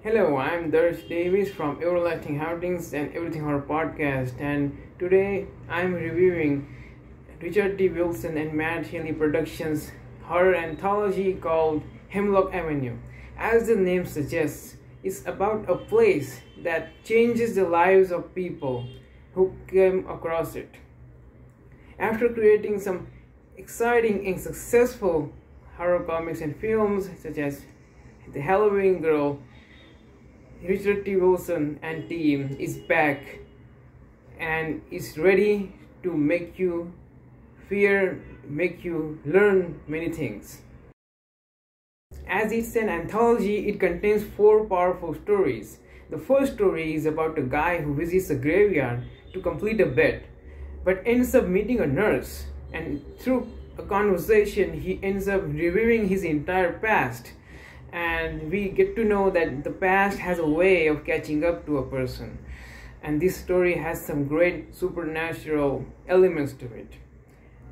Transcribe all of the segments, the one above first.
Hello, I'm Darsh Davis from Everlasting Hauntings and Everything Horror Podcast, and today I'm reviewing Richard T. Wilson and Matt Healy Productions' horror anthology called Hemlock Avenue. As the name suggests, it's about a place that changes the lives of people who came across it. After creating some exciting and successful horror comics and films such as The Halloween Girl, Richard T. Wilson and team is back and is ready to make you fear, make you learn many things. As it's an anthology, it contains 4 powerful stories. The first story is about a guy who visits a graveyard to complete a bet, but ends up meeting a nurse, and through a conversation he ends up reviewing his entire past, and we get to know that the past has a way of catching up to a person, and this story has some great supernatural elements to it.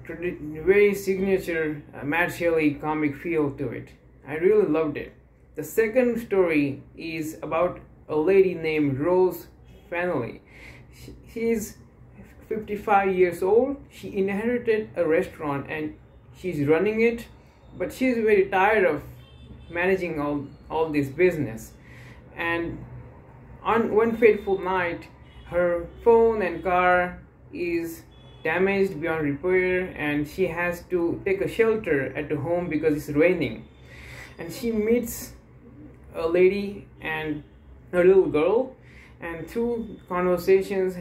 Very signature Matt Shelley comic feel to it. I really loved it. The second story is about a lady named Rose Fennelly. She's 55 years old. She inherited a restaurant and she's running it, but she's very tired of managing all this business. And on one fateful night, her phone and car is damaged beyond repair, and she has to take a shelter at the home because it's raining. And she meets a lady and a little girl, and through conversations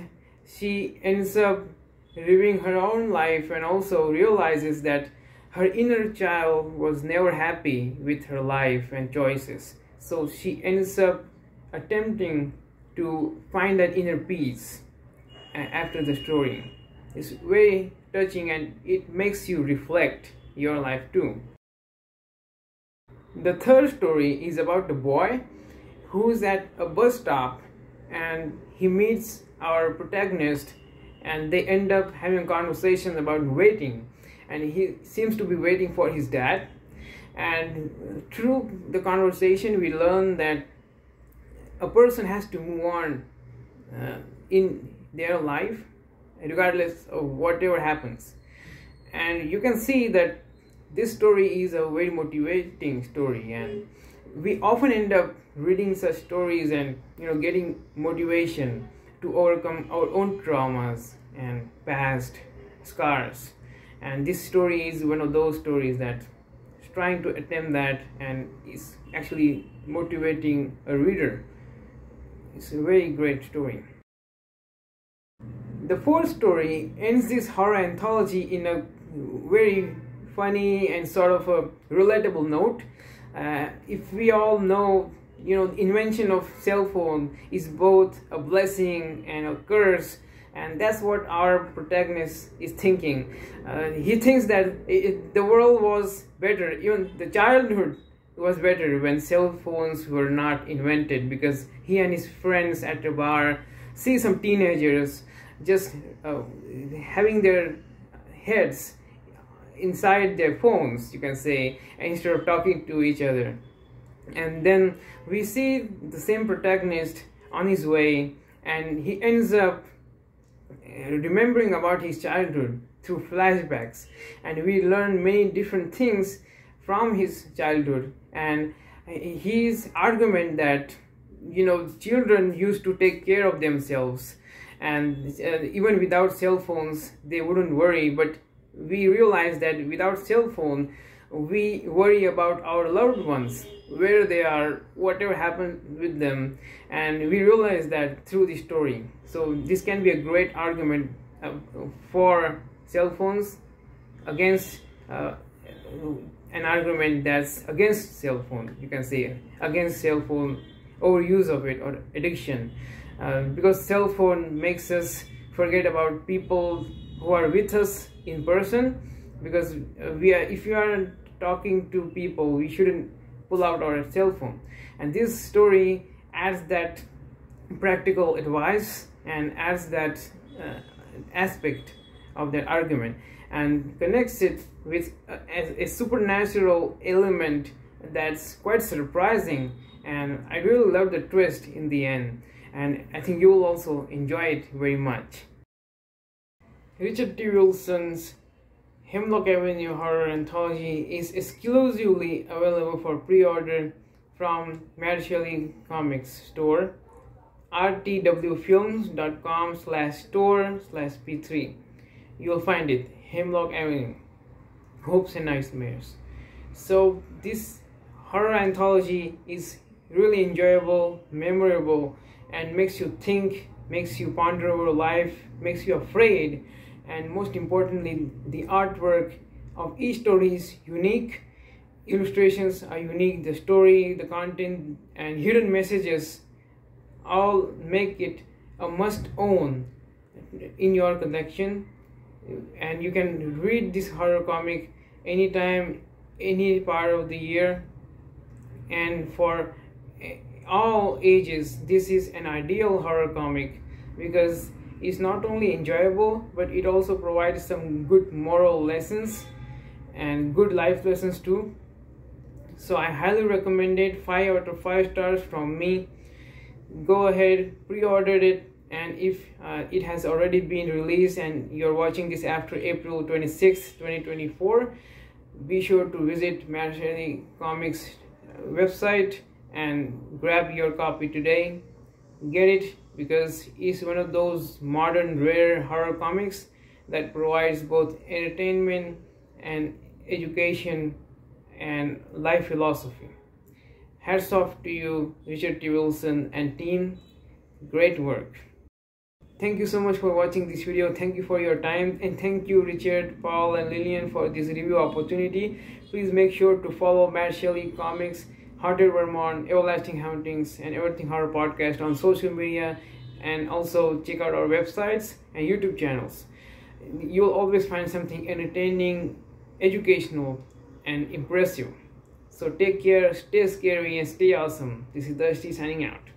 she ends up living her own life and also realizes that her inner child was never happy with her life and choices. So she ends up attempting to find that inner peace after the story. It's very touching and it makes you reflect your life too. The third story is about a boy who's at a bus stop and he meets our protagonist, and they end up having conversations about waiting, and he seems to be waiting for his dad. And through the conversation we learn that a person has to move on in their life regardless of whatever happens. And you can see that this story is a very motivating story, and we often end up reading such stories and getting motivation to overcome our own traumas and past scars. And this story is one of those stories that is trying to attempt that and is actually motivating a reader. It's a very great story. The fourth story ends this horror anthology in a very funny and sort of a relatable note. If we all know, invention of cell phone is both a blessing and a curse, and that's what our protagonist is thinking. He thinks that the world was better, even the childhood was better when cell phones were not invented, because he and his friends at the bar see some teenagers just having their heads inside their phones, you can say, instead of talking to each other. And then we see the same protagonist on his way, and he ends up remembering about his childhood through flashbacks, and we learn many different things from his childhood. And his argument that children used to take care of themselves, and even without cell phones they wouldn't worry, but we realize that without cell phone we worry about our loved ones, where they are, whatever happened with them, and we realize that through this story. So this can be a great argument for cell phones against an argument that's against cell phone, you can say, against cell phone overuse of it or addiction, because cell phone makes us forget about people who are with us in person, because if you are talking to people, we shouldn't pull out our cell phone. And this story adds that practical advice and adds that aspect of that argument and connects it with a supernatural element that's quite surprising and I really love the twist in the end, and I think you will also enjoy it very much. Richard T. Wilson's Hemlock Avenue horror anthology is exclusively available for pre-order from Mad Shelley Comics store, rtwfilms.com/store/p3. You'll find it, Hemlock Avenue, Hopes and Nightmares. So this horror anthology is really enjoyable, memorable, and makes you think, makes you ponder over life, makes you afraid, and most importantly, the artwork of each story is unique, illustrations are unique, the story, the content, and hidden messages all make it a must-own in your collection. And you can read this horror comic anytime, any part of the year, and for all ages this is an ideal horror comic because it's not only enjoyable, but it also provides some good moral lessons and good life lessons too. So I highly recommend it. 5 out of 5 stars from me. Go ahead, pre-order it, and if it has already been released and you're watching this after April 26, 2024, be sure to visit Mad Shelley Comics website and grab your copy today. Get it because it's one of those modern rare horror comics that provides both entertainment and education and life philosophy. Hats off to you, Richard T. Wilson and team. Great work. Thank you so much for watching this video. Thank you for your time, and thank you Richard, Paul, and Lilian for this review opportunity. Please make sure to follow Mad Shelley Comics, Haunted Vermont, Everlasting Hauntings, and Everything Horror Podcast on social media, and also check out our websites and YouTube channels. You'll always find something entertaining, educational, and impressive. So take care, stay scary, and stay awesome. This is Darsh signing out.